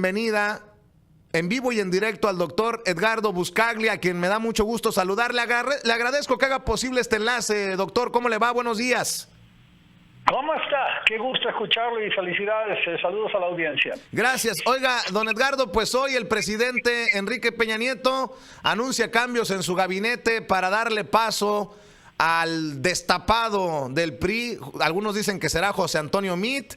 Bienvenida en vivo y en directo al doctor Edgardo Buscaglia, a quien me da mucho gusto saludar. Le agradezco que haga posible este enlace, doctor. ¿Cómo le va? Buenos días. ¿Cómo está? Qué gusto escucharlo y felicidades. Saludos a la audiencia. Gracias. Oiga, don Edgardo, pues hoy el presidente Enrique Peña Nieto anuncia cambios en su gabinete para darle paso al destapado del PRI. Algunos dicen que será José Antonio Meade.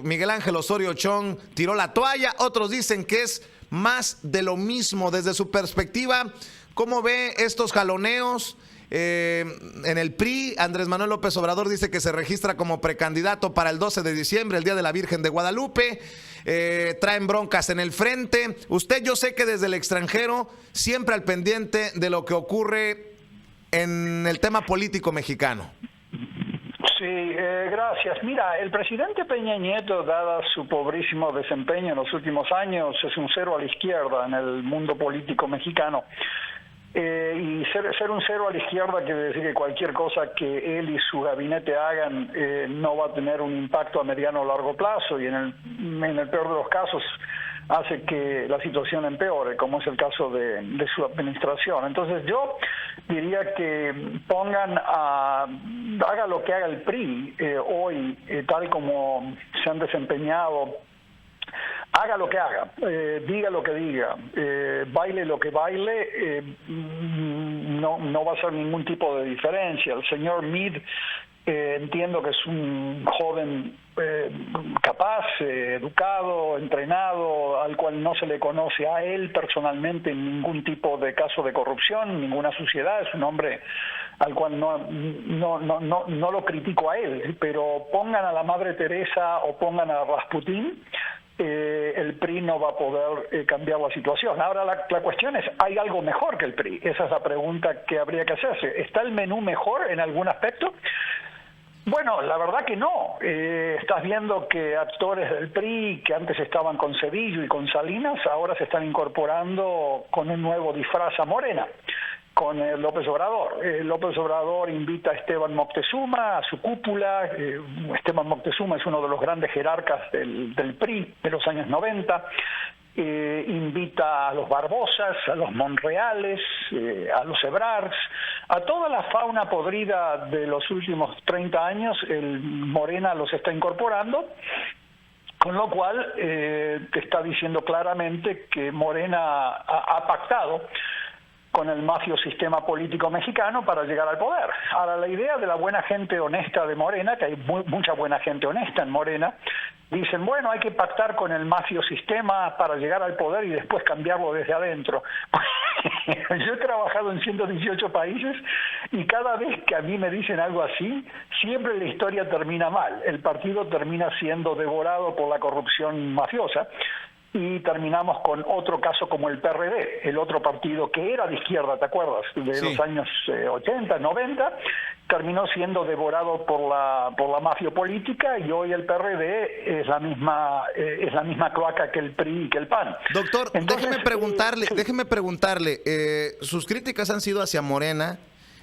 Miguel Ángel Osorio Chong tiró la toalla. Otros dicen que es más de lo mismo. Desde su perspectiva, ¿cómo ve estos jaloneos en el PRI? Andrés Manuel López Obrador dice que se registra como precandidato para el 12 de diciembre, el Día de la Virgen de Guadalupe. Traen broncas en el frente. Usted, yo sé que desde el extranjero, siempre al pendiente de lo que ocurre en el tema político mexicano. Sí, gracias. Mira, el presidente Peña Nieto, dada su pobrísimo desempeño en los últimos años, es un cero a la izquierda en el mundo político mexicano. Y ser un cero a la izquierda quiere decir que cualquier cosa que él y su gabinete hagan no va a tener un impacto a mediano o largo plazo, y en el peor de los casos hace que la situación empeore, como es el caso de su administración. Entonces yo diría que haga lo que haga el PRI hoy, tal como se han desempeñado. Haga lo que haga, diga lo que diga, baile lo que baile, no va a ser ningún tipo de diferencia. El señor Meade, entiendo que es un joven capaz, educado, entrenado, al cual no se le conoce a él personalmente ningún tipo de caso de corrupción, ninguna suciedad. Es un hombre al cual no lo critico a él, pero pongan a la Madre Teresa o pongan a Rasputín, el PRI no va a poder cambiar la situación. Ahora la cuestión es, ¿hay algo mejor que el PRI? Esa es la pregunta que habría que hacerse. ¿Está el menú mejor en algún aspecto? Bueno, la verdad que no. Estás viendo que actores del PRI que antes estaban con Zedillo y con Salinas ahora se están incorporando con un nuevo disfraz a Morena, con López Obrador. López Obrador invita a Esteban Moctezuma a su cúpula. Esteban Moctezuma es uno de los grandes jerarcas del PRI de los años 90. Invita a los Barbosas, a los Monreales, a los Ebrards, a toda la fauna podrida de los últimos 30 años. El Morena los está incorporando, con lo cual te está diciendo claramente que Morena ha pactado con el mafio sistema político mexicano para llegar al poder. Ahora, la idea de la buena gente honesta de Morena, que hay mucha buena gente honesta en Morena, dicen, bueno, hay que pactar con el mafio sistema para llegar al poder y después cambiarlo desde adentro. Yo he trabajado en 118 países y cada vez que a mí me dicen algo así, siempre la historia termina mal. El partido termina siendo devorado por la corrupción mafiosa. Y terminamos con otro caso como el PRD, el otro partido que era de izquierda, ¿te acuerdas? De los años 80, 90, terminó siendo devorado por la mafia política, y hoy el PRD es la misma cloaca que el PRI y que el PAN. Doctor, entonces, déjeme preguntarle, sus críticas han sido hacia Morena.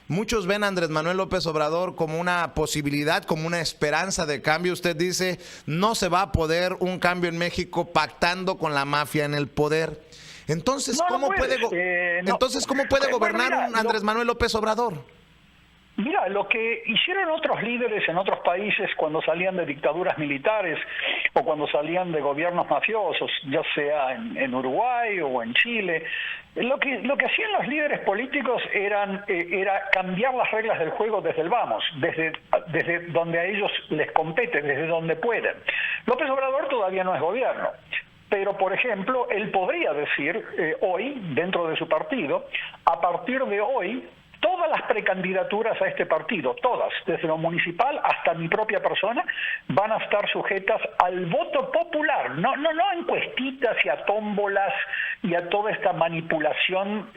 Muchos ven a Andrés Manuel López Obrador como una posibilidad, como una esperanza de cambio. Usted dice, no se va a poder un cambio en México pactando con la mafia en el poder. Entonces, ¿cómo puede gobernar un Andrés Manuel López Obrador? Mira, lo que hicieron otros líderes en otros países cuando salían de dictaduras militares o cuando salían de gobiernos mafiosos, ya sea en Uruguay o en Chile, lo que hacían los líderes políticos era cambiar las reglas del juego desde el vamos, desde donde a ellos les compete, desde donde pueden. López Obrador todavía no es gobierno, pero, por ejemplo, él podría decir hoy, dentro de su partido, a partir de hoy, todas las precandidaturas a este partido, todas, desde lo municipal hasta mi propia persona, van a estar sujetas al voto popular, no encuestitas y a tómbolas y a toda esta manipulación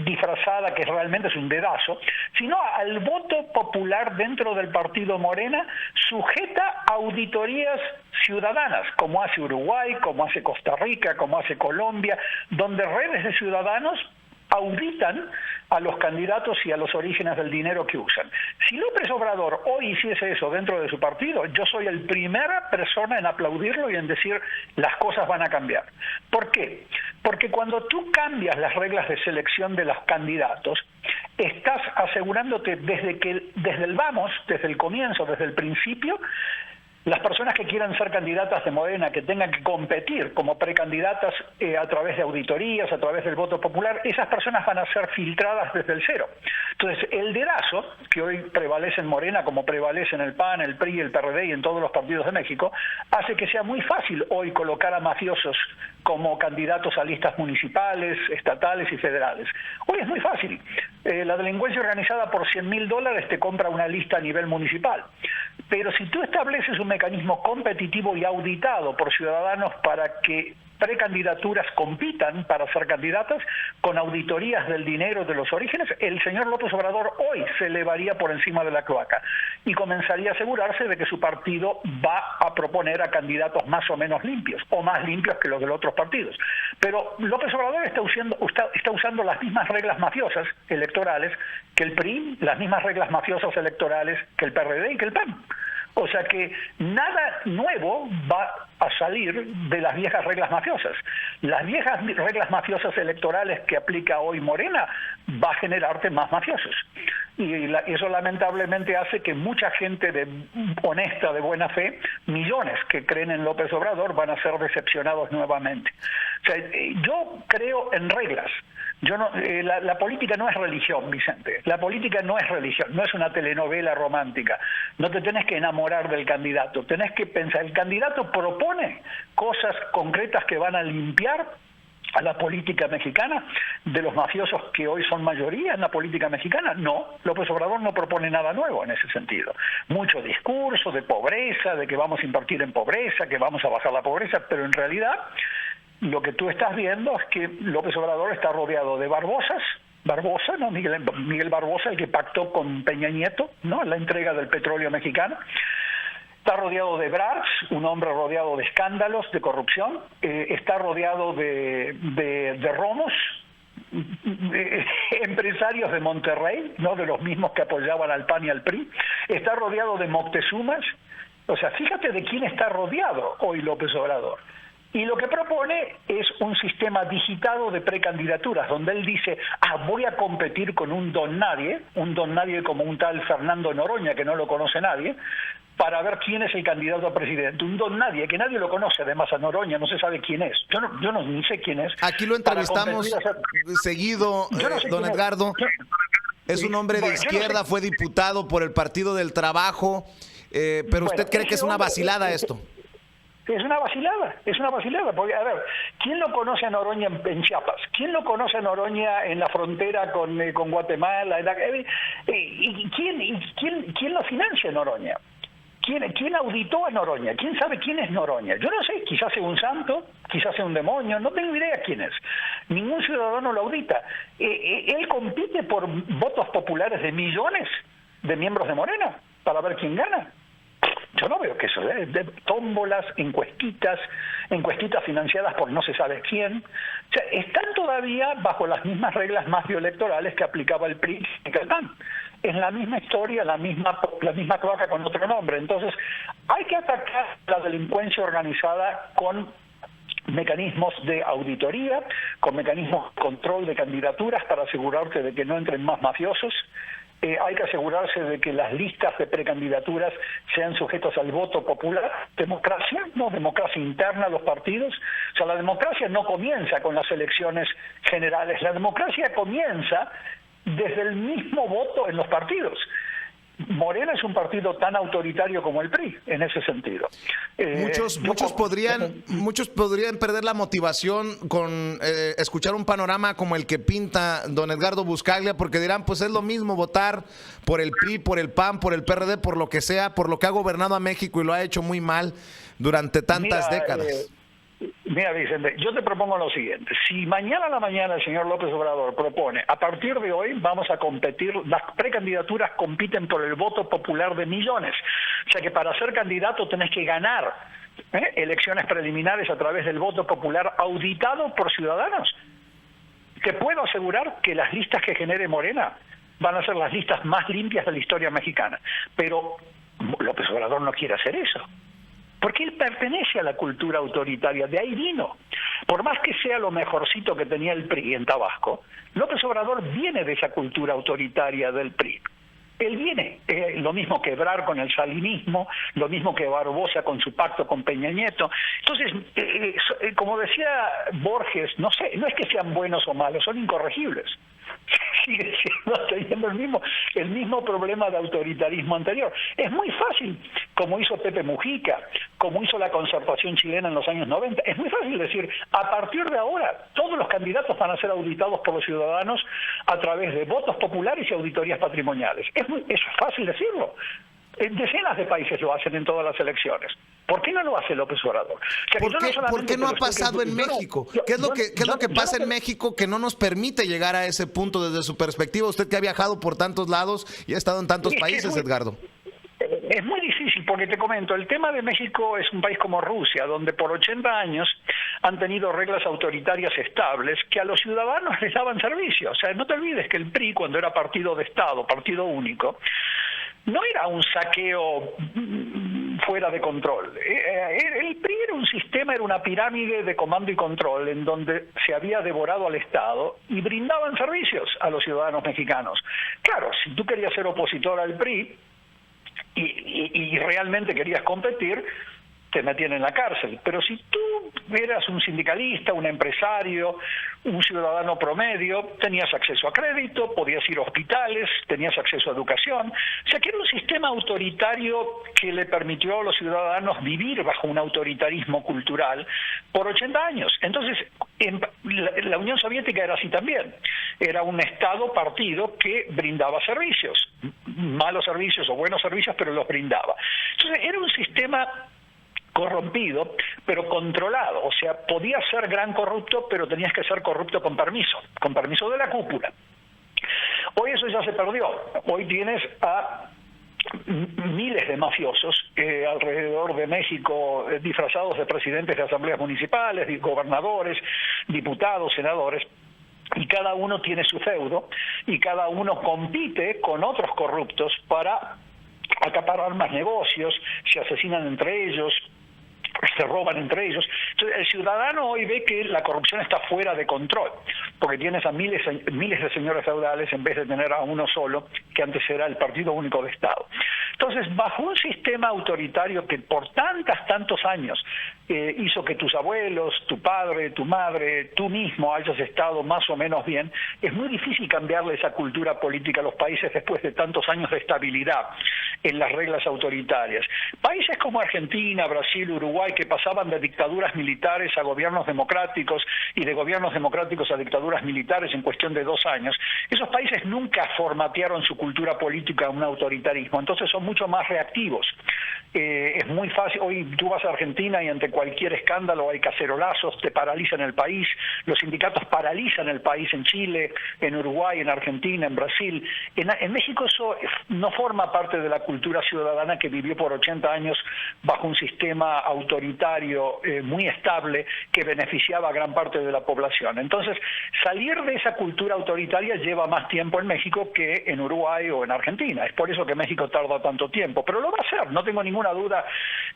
disfrazada que realmente es un dedazo, sino al voto popular dentro del partido Morena, sujeta a auditorías ciudadanas, como hace Uruguay, como hace Costa Rica, como hace Colombia, donde redes de ciudadanos auditan a los candidatos y a los orígenes del dinero que usan. Si López Obrador hoy hiciese eso dentro de su partido, yo soy la primera persona en aplaudirlo y en decir las cosas van a cambiar. ¿Por qué? Porque cuando tú cambias las reglas de selección de los candidatos, estás asegurándote desde el comienzo, desde el principio, las personas que quieran ser candidatas de Morena, que tengan que competir como precandidatas a través de auditorías, a través del voto popular, esas personas van a ser filtradas desde el cero. Entonces, el dedazo, que hoy prevalece en Morena, como prevalece en el PAN, el PRI, el PRD y en todos los partidos de México, hace que sea muy fácil hoy colocar a mafiosos como candidatos a listas municipales, estatales y federales. Hoy es muy fácil. La delincuencia organizada por $100,000 te compra una lista a nivel municipal. Pero si tú estableces un mecanismo competitivo y auditado por ciudadanos para que precandidaturas compitan para ser candidatas con auditorías del dinero de los orígenes, el señor López Obrador hoy se elevaría por encima de la cloaca y comenzaría a asegurarse de que su partido va a proponer a candidatos más o menos limpios, o más limpios que los de los otros partidos. Pero López Obrador está usando las mismas reglas mafiosas electorales que el PRI, las mismas reglas mafiosas electorales que el PRD y que el PAN. O sea que nada nuevo va a salir de las viejas reglas mafiosas. Las viejas reglas mafiosas electorales que aplica hoy Morena va a generarte más mafiosos. Y eso lamentablemente hace que mucha gente honesta, de buena fe, millones que creen en López Obrador, van a ser decepcionados nuevamente. O sea, yo creo en reglas. La política no es religión, Vicente. La política no es religión, no es una telenovela romántica. No te tenés que enamorar del candidato, tenés que pensar. El candidato propone cosas concretas que van a limpiar a la política mexicana de los mafiosos que hoy son mayoría en la política mexicana. No, López Obrador no propone nada nuevo en ese sentido. Mucho discurso de pobreza, de que vamos a invertir en pobreza, que vamos a bajar la pobreza, pero en realidad lo que tú estás viendo es que López Obrador está rodeado de Barbosa, ¿no? Miguel Barbosa, el que pactó con Peña Nieto, ¿no? En la entrega del petróleo mexicano. Está rodeado de Ebrard, un hombre rodeado de escándalos, de corrupción. Está rodeado de Romos, empresarios de Monterrey, ¿no? De los mismos que apoyaban al PAN y al PRI. Está rodeado de Moctezumas. O sea, fíjate de quién está rodeado hoy López Obrador. Y lo que propone es un sistema digitado de precandidaturas, donde él dice, voy a competir con un don nadie como un tal Fernando Noroña, que no lo conoce nadie, para ver quién es el candidato a presidente. Un don nadie, que nadie lo conoce, además a Noroña, no se sabe quién es. Yo no ni sé quién es. Aquí lo entrevistamos seguido, don Edgardo. Es un hombre de izquierda, fue diputado por el Partido del Trabajo, pero ¿usted cree que es una vacilada esto? Es una vacilada, porque, a ver, ¿quién lo conoce a Noroña en Chiapas? ¿Quién lo conoce a Noroña en la frontera con Guatemala? ¿Y quién lo financia a Noroña? ¿Quién auditó a Noroña? ¿Quién sabe quién es Noroña? Yo no sé, quizás sea un santo, quizás sea un demonio, no tengo idea quién es. Ningún ciudadano lo audita. Él compite por votos populares de millones de miembros de Morena para ver quién gana. Yo no veo que eso, de tómbolas, encuestitas financiadas por no se sabe quién. O sea, están todavía bajo las mismas reglas mafioelectorales que aplicaba el PRI y el PAN. Es la misma historia, la misma cloaca con otro nombre. Entonces, hay que atacar la delincuencia organizada con mecanismos de auditoría, con mecanismos de control de candidaturas para asegurarte de que no entren más mafiosos. Hay que asegurarse de que las listas de precandidaturas sean sujetas al voto popular. Democracia interna a los partidos. O sea, la democracia no comienza con las elecciones generales. La democracia comienza desde el mismo voto en los partidos. Morena es un partido tan autoritario como el PRI en ese sentido. Muchos podrían perder la motivación con escuchar un panorama como el que pinta don Edgardo Buscaglia, porque dirán, pues es lo mismo votar por el PRI, por el PAN, por el PRD, por lo que sea, por lo que ha gobernado a México y lo ha hecho muy mal durante tantas décadas. Mira, Vicente, yo te propongo lo siguiente. Si mañana a la mañana el señor López Obrador propone, a partir de hoy vamos a competir, las precandidaturas compiten por el voto popular de millones. O sea que para ser candidato tenés que ganar elecciones preliminares a través del voto popular auditado por ciudadanos. te puedo asegurar que las listas que genere Morena van a ser las listas más limpias de la historia mexicana. Pero López Obrador no quiere hacer eso, porque él pertenece a la cultura autoritaria, de ahí vino. Por más que sea lo mejorcito que tenía el PRI en Tabasco, López Obrador viene de esa cultura autoritaria del PRI. Él viene, lo mismo que Ebrard con el salinismo, lo mismo que Barbosa con su pacto con Peña Nieto. Entonces, como decía Borges, no es que sean buenos o malos, son incorregibles. Sigue teniendo el mismo problema de autoritarismo anterior. Es muy fácil, como hizo Pepe Mujica, como hizo la Concertación chilena en los años 90, es muy fácil decir, a partir de ahora, todos los candidatos van a ser auditados por los ciudadanos a través de votos populares y auditorías patrimoniales. Es fácil decirlo. Decenas de países lo hacen en todas las elecciones. ¿Por qué no lo hace López Obrador? O sea, ¿Por qué no ha pasado en México? ¿Qué es lo que pasa en México que no nos permite llegar a ese punto desde su perspectiva? Usted que ha viajado por tantos lados y ha estado en tantos países, Edgardo. Es muy difícil porque te comento, el tema de México es un país como Rusia, donde por 80 años han tenido reglas autoritarias estables que a los ciudadanos les daban servicio. O sea, no te olvides que el PRI, cuando era partido de Estado, partido único, no era un saqueo fuera de control. El PRI era un sistema, era una pirámide de comando y control en donde se había devorado al Estado y brindaban servicios a los ciudadanos mexicanos. Claro, si tú querías ser opositor al PRI y realmente querías competir, te metían en la cárcel. Pero si tú eras un sindicalista, un empresario, un ciudadano promedio, tenías acceso a crédito, podías ir a hospitales, tenías acceso a educación. O sea, que era un sistema autoritario que le permitió a los ciudadanos vivir bajo un autoritarismo cultural por 80 años. Entonces, la Unión Soviética era así también. Era un Estado-partido que brindaba servicios, malos servicios o buenos servicios, pero los brindaba. Entonces, era un sistema corrompido, pero controlado. O sea, podías ser gran corrupto, pero tenías que ser corrupto con permiso de la cúpula. Hoy eso ya se perdió. Hoy tienes a miles de mafiosos alrededor de México, disfrazados de presidentes de asambleas municipales, de gobernadores, diputados, senadores, y cada uno tiene su feudo, y cada uno compite con otros corruptos para acaparar más negocios, se asesinan entre ellos, se roban entre ellos. Entonces, el ciudadano hoy ve que la corrupción está fuera de control, porque tienes a miles de señores feudales en vez de tener a uno solo, que antes era el partido único de Estado. Entonces, bajo un sistema autoritario que por tantos años hizo que tus abuelos, tu padre, tu madre, tú mismo hayas estado más o menos bien, es muy difícil cambiarle esa cultura política a los países después de tantos años de estabilidad en las reglas autoritarias. Países como Argentina, Brasil, Uruguay, que pasaban de dictaduras militares a gobiernos democráticos y de gobiernos democráticos a dictaduras militares en cuestión de 2 años, esos países nunca formatearon su cultura política a un autoritarismo, entonces son mucho más reactivos. Es muy fácil, hoy tú vas a Argentina y ante cualquier escándalo hay cacerolazos, te paralizan el país, los sindicatos paralizan el país en Chile, en Uruguay, en Argentina, en Brasil. En México eso no forma parte de la cultura ciudadana que vivió por 80 años bajo un sistema autoritario muy estable que beneficiaba a gran parte de la población. Entonces, salir de esa cultura autoritaria lleva más tiempo en México que en Uruguay o en Argentina. Es por eso que México tarda tanto tiempo, pero lo va a hacer, no tengo ninguna duda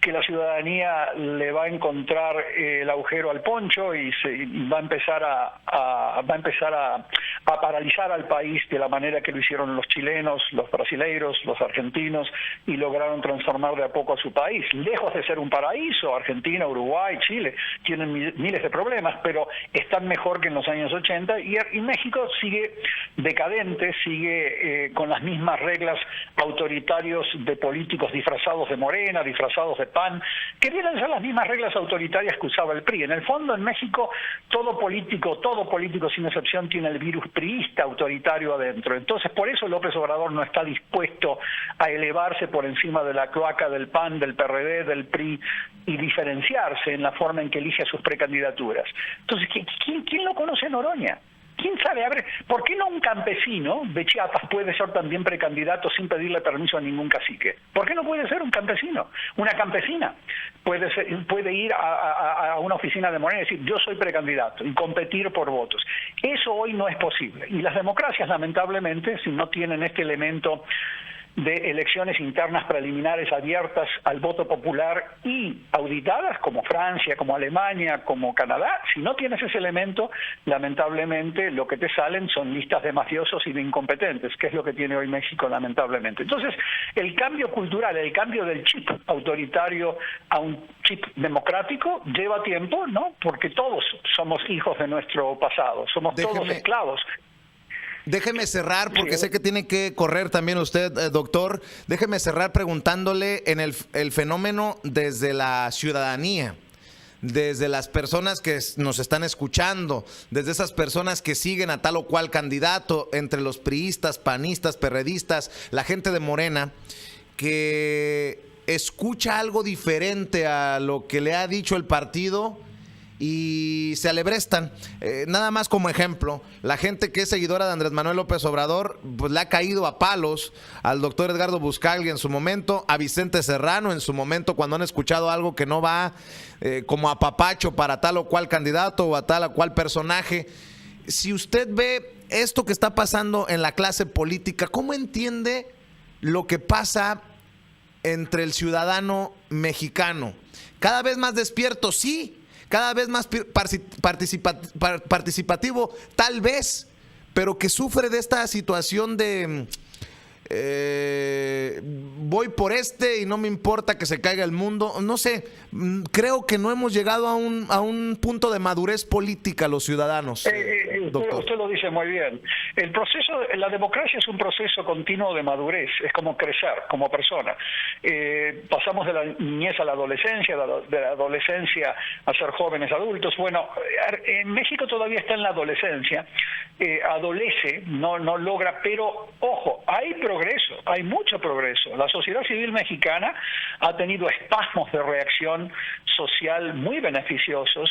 que la ciudadanía le va a encontrar el agujero al poncho y va a empezar a paralizar al país de la manera que lo hicieron los chilenos, los brasileiros, los argentinos, y lograron transformar de a poco a su país. Lejos de ser un paraíso, Argentina, Uruguay, Chile tienen miles de problemas, pero están mejor que en los años 80 y México sigue decadente, sigue con las mismas reglas autoritarios de políticos disfrazados de Morena, disfrazados de PAN, que vienen a ser las mismas reglas autoritarias que usaba el PRI. En el fondo, en México, todo político sin excepción tiene el virus priista autoritario adentro. Entonces, por eso López Obrador no está dispuesto a elevarse por encima de la cloaca del PAN, del PRD, del PRI y diferenciarse en la forma en que elige a sus precandidaturas. Entonces, ¿quién lo conoce en Noroña? ¿Quién sabe? A ver, ¿por qué no un campesino de Chiapas puede ser también precandidato sin pedirle permiso a ningún cacique? ¿Por qué no puede ser un campesino? Una campesina puede ir a una oficina de Morena y decir, yo soy precandidato, y competir por votos. Eso hoy no es posible. Y las democracias, lamentablemente, si no tienen este elemento de elecciones internas preliminares abiertas al voto popular y auditadas, como Francia, como Alemania, como Canadá, si no tienes ese elemento, lamentablemente lo que te salen son listas de mafiosos y de incompetentes, que es lo que tiene hoy México, lamentablemente. Entonces, el cambio cultural, el cambio del chip autoritario a un chip democrático lleva tiempo, ¿no? Porque todos somos hijos de nuestro pasado, somos todos esclavos. Déjeme cerrar, porque sé que tiene que correr también usted, doctor. Déjeme cerrar preguntándole en el fenómeno desde la ciudadanía, desde las personas que nos están escuchando, desde esas personas que siguen a tal o cual candidato, entre los priistas, panistas, perredistas, la gente de Morena, que escucha algo diferente a lo que le ha dicho el partido y se alebrestan. Nada más como ejemplo, la gente que es seguidora de Andrés Manuel López Obrador, pues le ha caído a palos al doctor Edgardo Buscaglia en su momento, a Vicente Serrano en su momento, cuando han escuchado algo que no va como a papacho para tal o cual candidato o a tal o cual personaje. Si usted ve esto que está pasando en la clase política, ¿cómo entiende lo que pasa entre el ciudadano mexicano? Cada vez más despierto, sí. Cada vez más participativo, tal vez, pero que sufre de esta situación de voy por y no me importa que se caiga el mundo. No sé, creo que no hemos llegado a un punto de madurez política los ciudadanos. Usted lo dice muy bien. El proceso, la democracia es un proceso continuo de madurez, es como crecer como persona. Pasamos de la niñez a la adolescencia, de la adolescencia a ser jóvenes adultos. Bueno, en México todavía está en la adolescencia, adolece, no logra, pero ojo, hay progreso, hay mucho progreso. La sociedad civil mexicana ha tenido espasmos de reacción social muy beneficiosos,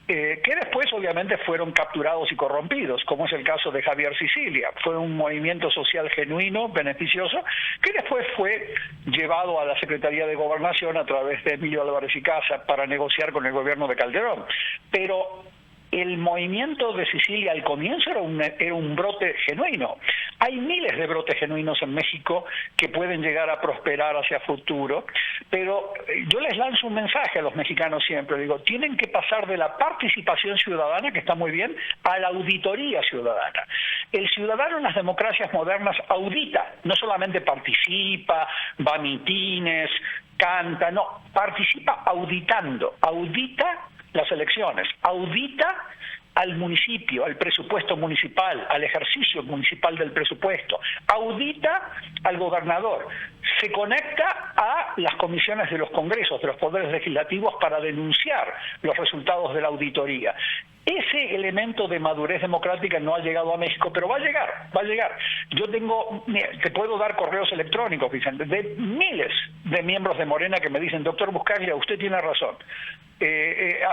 que después obviamente fueron capturados y corrompidos, como es el caso de Javier Sicilia. Fue un movimiento social genuino, beneficioso, que después fue llevado a la Secretaría de Gobernación a través de Emilio Álvarez y Casa para negociar con el gobierno de Calderón. Pero el movimiento de Sicilia al comienzo era un brote genuino. Hay miles de brotes genuinos en México que pueden llegar a prosperar hacia futuro, pero yo les lanzo un mensaje a los mexicanos siempre, digo, tienen que pasar de la participación ciudadana, que está muy bien, a la auditoría ciudadana. El ciudadano en las democracias modernas audita, no solamente participa, va a mitines, canta, no, participa auditando, audita las elecciones, audita al municipio, al presupuesto municipal, al ejercicio municipal del presupuesto, audita al gobernador, se conecta a las comisiones de los congresos, de los poderes legislativos para denunciar los resultados de la auditoría. Ese elemento de madurez democrática no ha llegado a México, pero va a llegar, va a llegar. Yo te puedo dar correos electrónicos, Vicente, de miles de miembros de Morena que me dicen, doctor Buscaglia, usted tiene razón.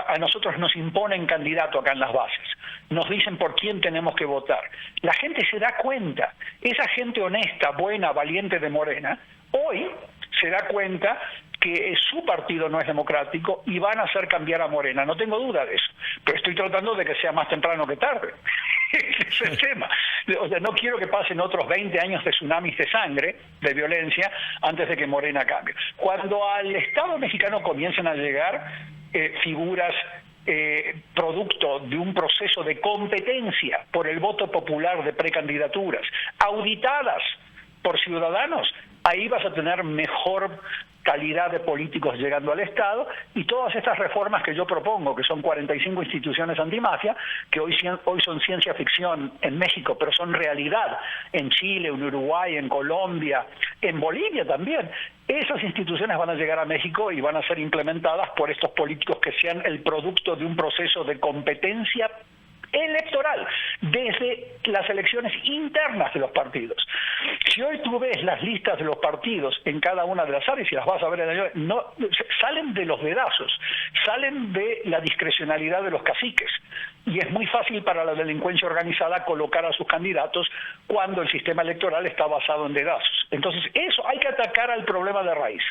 A nosotros nos imponen candidato acá en las bases, nos dicen por quién tenemos que votar. La gente se da cuenta, esa gente honesta, buena, valiente de Morena, hoy se da cuenta que su partido no es democrático y van a hacer cambiar a Morena. No tengo duda de eso, pero estoy tratando de que sea más temprano que tarde. Ese es el tema. O sea, no quiero que pasen otros 20 años de tsunamis de sangre, de violencia, antes de que Morena cambie. Cuando al Estado mexicano comiencen a llegar figuras producto de un proceso de competencia por el voto popular de precandidaturas, auditadas por ciudadanos, ahí vas a tener mejor calidad de políticos llegando al Estado, y todas estas reformas que yo propongo, que son 45 instituciones antimafia, que hoy son ciencia ficción en México, pero son realidad en Chile, en Uruguay, en Colombia, en Bolivia también. Esas instituciones van a llegar a México y van a ser implementadas por estos políticos que sean el producto de un proceso de competencia electoral, desde las elecciones internas de los partidos. Si hoy tú ves las listas de los partidos en cada una de las áreas, y las vas a ver en el, no, salen de los dedazos, salen de la discrecionalidad de los caciques, y es muy fácil para la delincuencia organizada colocar a sus candidatos cuando el sistema electoral está basado en dedazos. Entonces eso hay que atacar al problema de raíz,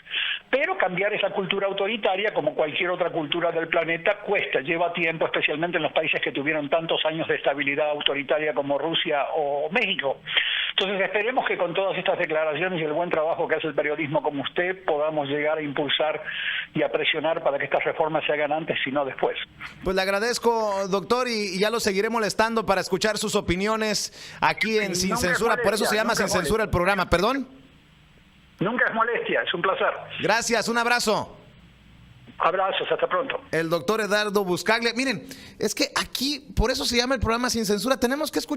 pero cambiar esa cultura autoritaria, como cualquier otra cultura del planeta, cuesta, lleva tiempo, especialmente en los países que tuvieron tantos años de estabilidad autoritaria como Rusia o México. Entonces esperemos que con todas estas declaraciones y el buen trabajo que hace el periodismo como usted podamos llegar a impulsar y a presionar para que estas reformas se hagan antes y no después. Pues le agradezco, doctor, y ya lo seguiré molestando para escuchar sus opiniones aquí en Sin Censura. Por eso se llama Sin Censura el programa. ¿Perdón? Nunca es molestia, es un placer. Gracias, un abrazo. Abrazos, hasta pronto. El doctor Eduardo Buscaglia. Miren, es que aquí, por eso se llama el programa Sin Censura, tenemos que escuchar